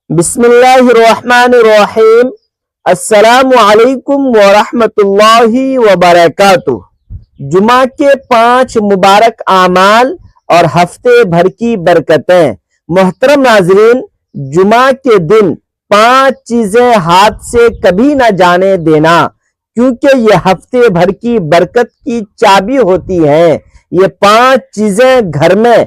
بسم اللہ الرحمن الرحیم۔ السلام علیکم ورحمۃ اللہ وبرکاتہ۔ جمعہ کے 5 مبارک اعمال اور ہفتے بھر کی برکتیں۔ محترم ناظرین، جمعہ کے دن 5 چیزیں ہاتھ سے کبھی نہ جانے دینا، کیونکہ یہ ہفتے بھر کی برکت کی چابی ہوتی ہیں۔ یہ 5 چیزیں گھر میں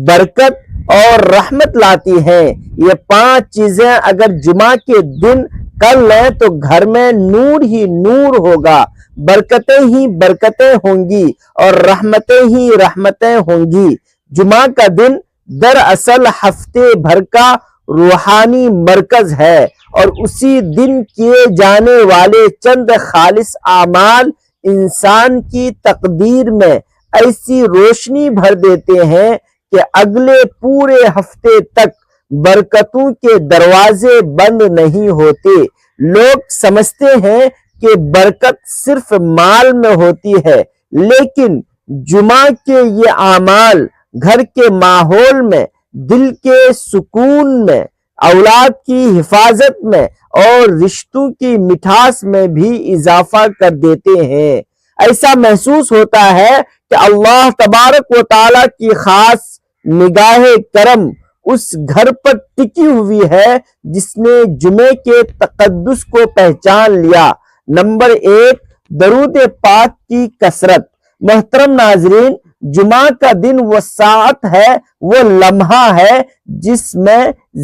برکت اور رحمت لاتی ہیں۔ یہ 5 چیزیں اگر جمعہ کے دن کر لیں تو گھر میں نور ہی نور ہوگا، برکتیں ہی برکتیں ہوں گی اور رحمتیں ہی رحمتیں ہوں گی۔ جمعہ کا دن دراصل ہفتے بھر کا روحانی مرکز ہے، اور اسی دن کیے جانے والے چند خالص اعمال انسان کی تقدیر میں ایسی روشنی بھر دیتے ہیں کہ اگلے پورے ہفتے تک برکتوں کے دروازے بند نہیں ہوتے۔ لوگ سمجھتے ہیں کہ برکت صرف مال میں ہوتی ہے، لیکن جمعہ کے یہ اعمال گھر کے ماحول میں، دل کے سکون میں، اولاد کی حفاظت میں اور رشتوں کی مٹھاس میں بھی اضافہ کر دیتے ہیں۔ ایسا محسوس ہوتا ہے کہ اللہ تبارک و تعالیٰ کی خاص نگاہ کرم اس گھر پر ٹکی ہوئی ہے جس نے جمعے کے تقدس کو پہچان لیا۔ نمبر 1، درود پاک کی کثرت۔ محترم ناظرین، جمعہ کا دن وہ ساعت ہے، وہ لمحہ ہے جس میں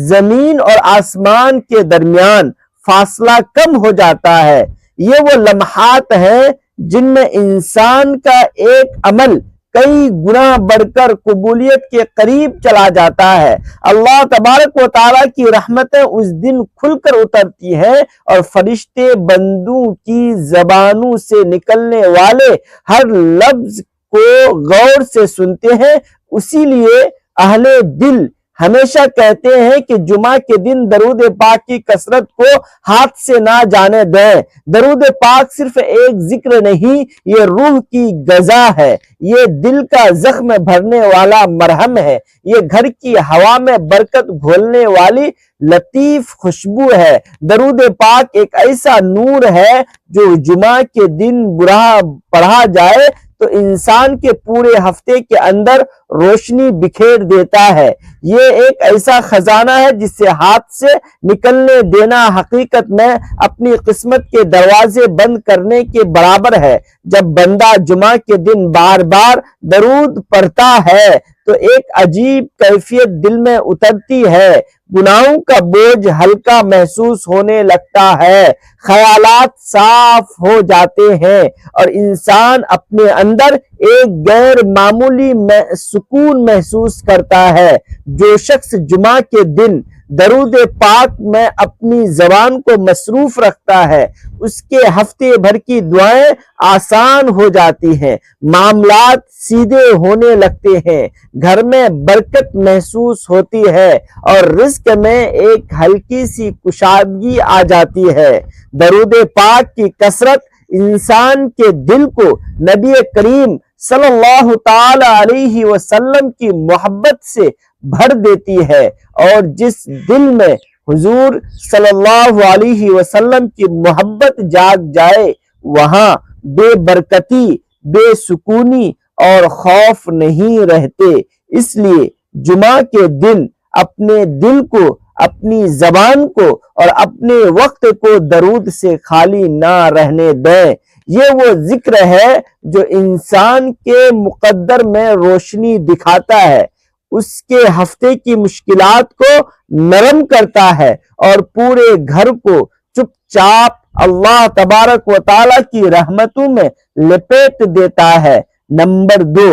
زمین اور آسمان کے درمیان فاصلہ کم ہو جاتا ہے۔ یہ وہ لمحات ہیں جن میں انسان کا ایک عمل کئی گنا بڑھ کر قبولیت کے قریب چلا جاتا ہے۔ اللہ تبارک و تعالیٰ کی رحمتیں اس دن کھل کر اترتی ہیں، اور فرشتے بندوں کی زبانوں سے نکلنے والے ہر لفظ کو غور سے سنتے ہیں۔ اسی لیے اہل دل ہمیشہ کہتے ہیں کہ جمعہ کے دن درود پاک کی کثرت کو ہاتھ سے نہ جانے دیں۔ درود پاک صرف ایک ذکر نہیں، یہ روح کی غذا ہے، یہ دل کا زخم بھرنے والا مرہم ہے، یہ گھر کی ہوا میں برکت گھولنے والی لطیف خوشبو ہے۔ درود پاک ایک ایسا نور ہے جو جمعہ کے دن پڑھا جائے تو انسان کے پورے ہفتے کے اندر روشنی بکھیر دیتا ہے۔ یہ ایک ایسا خزانہ ہے جس سے ہاتھ سے نکلنے دینا حقیقت میں اپنی قسمت کے دروازے بند کرنے کے برابر ہے۔ جب بندہ جمعہ کے دن بار بار درود پڑھتا ہے تو ایک عجیب کیفیت دل میں اترتی ہے، گناہوں کا بوجھ ہلکا محسوس ہونے لگتا ہے، خیالات صاف ہو جاتے ہیں، اور انسان اپنے اندر ایک غیر معمولی سکون محسوس کرتا ہے۔ جو شخص جمعہ کے دن درود پاک میں اپنی زبان کو مصروف رکھتا ہے، اس کے ہفتے بھر کی دعائیں آسان ہو جاتی ہیں، معاملات سیدھے ہونے لگتے ہیں، گھر میں برکت محسوس ہوتی ہے اور رزق میں ایک ہلکی سی کشادگی آ جاتی ہے۔ درود پاک کی کثرت انسان کے دل کو نبی کریم صلی اللہ تعالی علیہ وسلم کی محبت سے بھر دیتی ہے، اور جس دل میں حضور صلی اللہ علیہ وسلم کی محبت جاگ جائے وہاں بے برکتی، بے سکونی اور خوف نہیں رہتے۔ اس لیے جمعہ کے دن اپنے دل کو، اپنی زبان کو اور اپنے وقت کو درود سے خالی نہ رہنے دیں۔ یہ وہ ذکر ہے جو انسان کے مقدر میں روشنی دکھاتا ہے، اس کے ہفتے کی مشکلات کو نرم کرتا ہے اور پورے گھر کو چپ چاپ اللہ تبارک و تعالیٰ کی رحمتوں میں لپیٹ دیتا ہے۔ نمبر 2،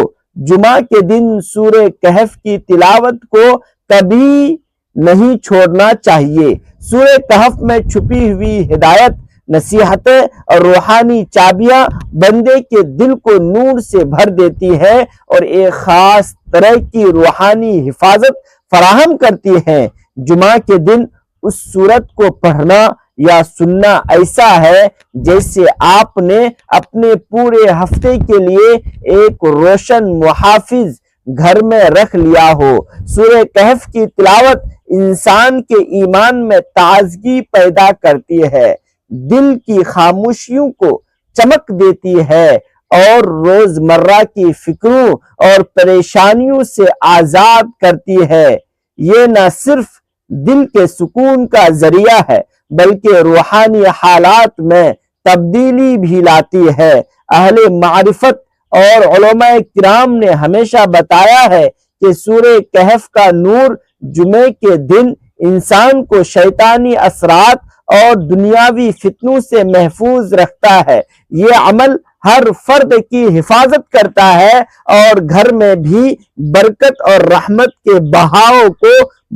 جمعہ کے دن سورہ کہف کی تلاوت کو کبھی نہیں چھوڑنا چاہیے۔ سورہ کہف میں چھپی ہوئی ہدایت، نصیحتیں اور روحانی چابیاں بندے کے دل کو نور سے بھر دیتی ہے اور ایک خاص طرح کی روحانی حفاظت فراہم کرتی ہیں۔ جمعہ کے دن اس سورت کو پڑھنا یا سننا ایسا ہے جیسے آپ نے اپنے پورے ہفتے کے لیے ایک روشن محافظ گھر میں رکھ لیا ہو۔ سورہ کہف کی تلاوت انسان کے ایمان میں تازگی پیدا کرتی ہے، دل کی خاموشیوں کو چمک دیتی ہے اور روزمرہ کی فکروں اور پریشانیوں سے آزاد کرتی ہے۔ یہ نہ صرف دل کے سکون کا ذریعہ ہے بلکہ روحانی حالات میں تبدیلی بھی لاتی ہے۔ اہل معرفت اور علماء کرام نے ہمیشہ بتایا ہے کہ سورہ کہف کا نور جمعے کے دن انسان کو شیطانی اثرات اور دنیاوی فتنوں سے محفوظ رکھتا ہے۔ یہ عمل ہر فرد کی حفاظت کرتا ہے اور گھر میں بھی برکت اور رحمت کے بہاؤ کو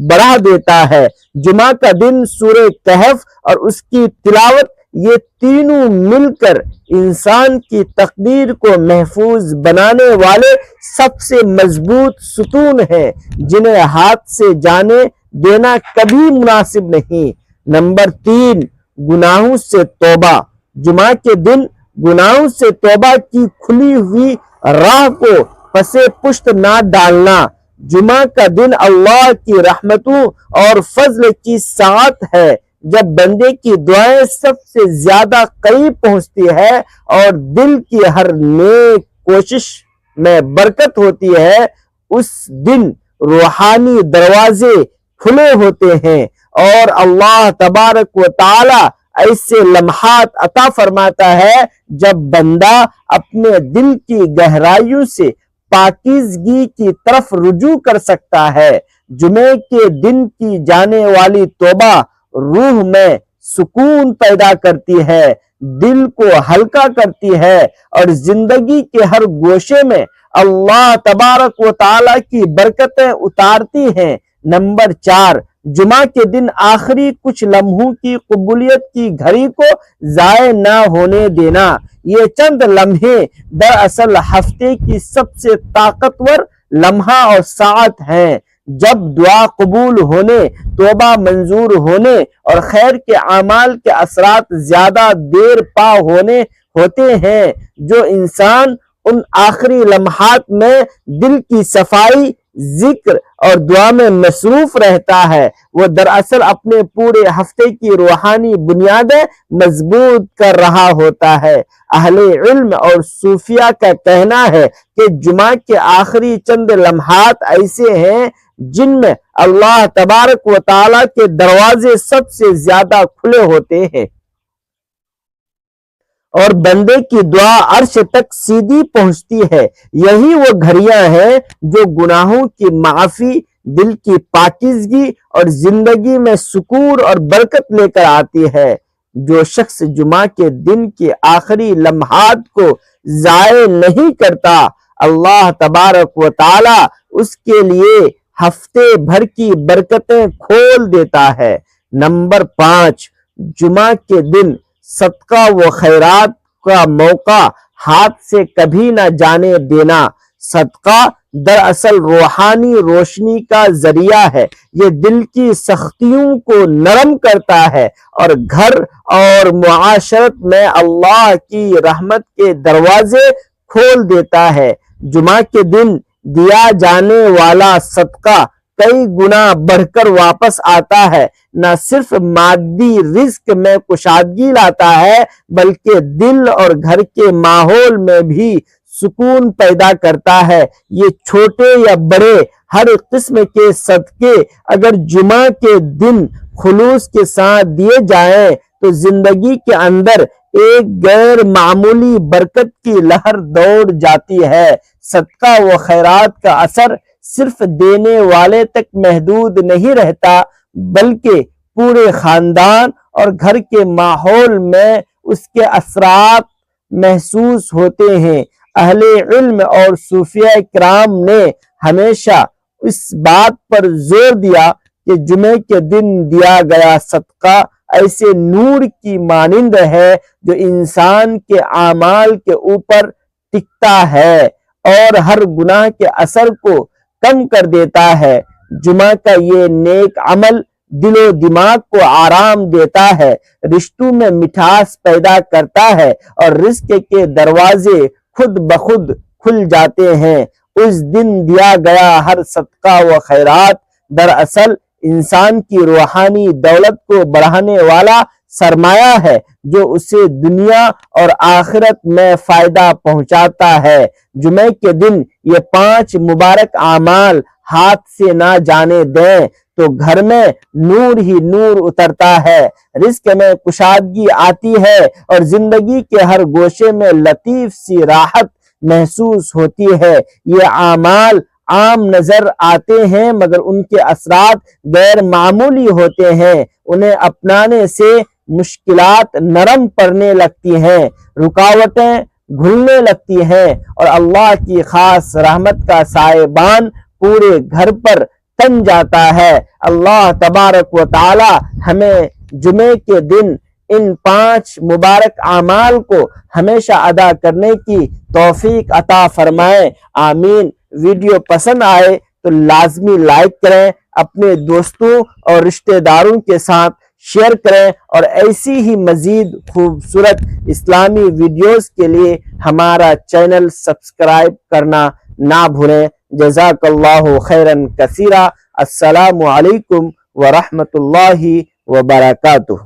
بڑھا دیتا ہے۔ جمعہ کا دن سورہ کہف اور اس کی تلاوت، یہ تینوں مل کر انسان کی تقدیر کو محفوظ بنانے والے سب سے مضبوط ستون ہیں جنہیں ہاتھ سے جانے دینا کبھی مناسب نہیں۔ نمبر 3، گناہوں سے توبہ۔ جمعہ کے دن گناہوں سے توبہ کی کھلی ہوئی راہ کو پس پشت نہ ڈالنا۔ جمعہ کا دن اللہ کی رحمتوں اور فضل کی ساعت ہے جب بندے کی دعائیں سب سے زیادہ قریب پہنچتی ہے اور دل کی ہر نیک کوشش میں برکت ہوتی ہے۔ اس دن روحانی دروازے کھلے ہوتے ہیں اور اللہ تبارک و تعالی ایسے لمحات عطا فرماتا ہے جب بندہ اپنے دل کی گہرائیوں سے پاکیزگی کی طرف رجوع کر سکتا ہے۔ جمعے کے دن کی جانے والی توبہ روح میں سکون پیدا کرتی ہے، دل کو ہلکا کرتی ہے اور زندگی کے ہر گوشے میں اللہ تبارک و تعالی کی برکتیں اتارتی ہیں۔ نمبر 4، جمعہ کے دن آخری کچھ لمحوں کی قبولیت کی گھڑی کو ضائع نہ ہونے دینا۔ یہ چند لمحے دراصل ہفتے کی سب سے طاقتور لمحہ اور ساعت ہیں جب دعا قبول ہونے، توبہ منظور ہونے اور خیر کے اعمال کے اثرات زیادہ دیر پا ہونے ہوتے ہیں۔ جو انسان ان آخری لمحات میں دل کی صفائی، ذکر اور دعا میں مصروف رہتا ہے، وہ دراصل اپنے پورے ہفتے کی روحانی بنیادیں مضبوط کر رہا ہوتا ہے۔ اہل علم اور صوفیہ کا کہنا ہے کہ جمعہ کے آخری چند لمحات ایسے ہیں جن میں اللہ تبارک و تعالی کے دروازے سب سے زیادہ کھلے ہوتے ہیں اور بندے کی دعا عرش تک سیدھی پہنچتی ہے۔ یہی وہ گھڑیاں ہیں جو گناہوں کی معافی، دل کی پاکیزگی اور زندگی میں سکون اور برکت لے کر آتی ہے۔ جو شخص جمعہ کے دن کے آخری لمحات کو ضائع نہیں کرتا، اللہ تبارک و تعالی اس کے لیے ہفتے بھر کی برکتیں کھول دیتا ہے۔ نمبر 5، جمعہ کے دن صدقہ و خیرات کا موقع ہاتھ سے کبھی نہ جانے دینا۔ صدقہ دراصل روحانی روشنی کا ذریعہ ہے۔ یہ دل کی سختیوں کو نرم کرتا ہے اور گھر اور معاشرت میں اللہ کی رحمت کے دروازے کھول دیتا ہے۔ جمعہ کے دن دیا جانے والا صدقہ کئی گنا بڑھ کر واپس آتا ہے، نہ صرف مادی رزق میں کشادگی لاتا ہے بلکہ دل اور گھر کے ماحول میں بھی سکون پیدا کرتا ہے۔ یہ چھوٹے یا بڑے ہر قسم کے صدقے اگر جمعہ کے دن خلوص کے ساتھ دیے جائیں تو زندگی کے اندر ایک غیر معمولی برکت کی لہر دوڑ جاتی ہے۔ صدقہ و خیرات کا اثر صرف دینے والے تک محدود نہیں رہتا بلکہ پورے خاندان اور گھر کے ماحول میں اس کے اثرات محسوس ہوتے ہیں۔ اہل علم اور صوفیہ کرام نے ہمیشہ اس بات پر زور دیا کہ جمعے کے دن دیا گیا صدقہ ایسے نور کی مانند ہے جو انسان کے اعمال کے اوپر ٹکتا ہے اور ہر گناہ کے اثر کو کم کر دیتا ہے۔ جمعہ کا یہ نیک عمل دل و دماغ کو آرام دیتا ہے، رشتوں میں مٹھاس پیدا کرتا ہے اور رزق کے دروازے خود بخود کھل جاتے ہیں۔ اس دن دیا گیا ہر صدقہ و خیرات دراصل انسان کی روحانی دولت کو بڑھانے والا سرمایہ ہے جو اسے دنیا اور آخرت میں فائدہ پہنچاتا ہے۔ جمعے کے دن یہ 5 مبارک اعمال ہاتھ سے نہ جانے دیں تو گھر میں نور ہی نور اترتا ہے، رزق میں کشادگی آتی ہے اور زندگی کے ہر گوشے میں لطیف سی راحت محسوس ہوتی ہے۔ یہ اعمال عام نظر آتے ہیں مگر ان کے اثرات غیر معمولی ہوتے ہیں۔ انہیں اپنانے سے مشکلات نرم پڑنے لگتی ہیں، رکاوٹیں گھلنے لگتی ہیں اور اللہ کی خاص رحمت کا سائبان پورے گھر پر تن جاتا ہے۔ اللہ تبارک و تعالی ہمیں جمعے کے دن ان 5 مبارک اعمال کو ہمیشہ ادا کرنے کی توفیق عطا فرمائے، آمین۔ ویڈیو پسند آئے تو لازمی لائک کریں، اپنے دوستوں اور رشتہ داروں کے ساتھ شیئر کریں اور ایسی ہی مزید خوبصورت اسلامی ویڈیوز کے لیے ہمارا چینل سبسکرائب کرنا نہ بھولیں۔ جزاک اللہ خیرن کثیرا۔ السلام علیکم ورحمۃ اللہ وبرکاتہ۔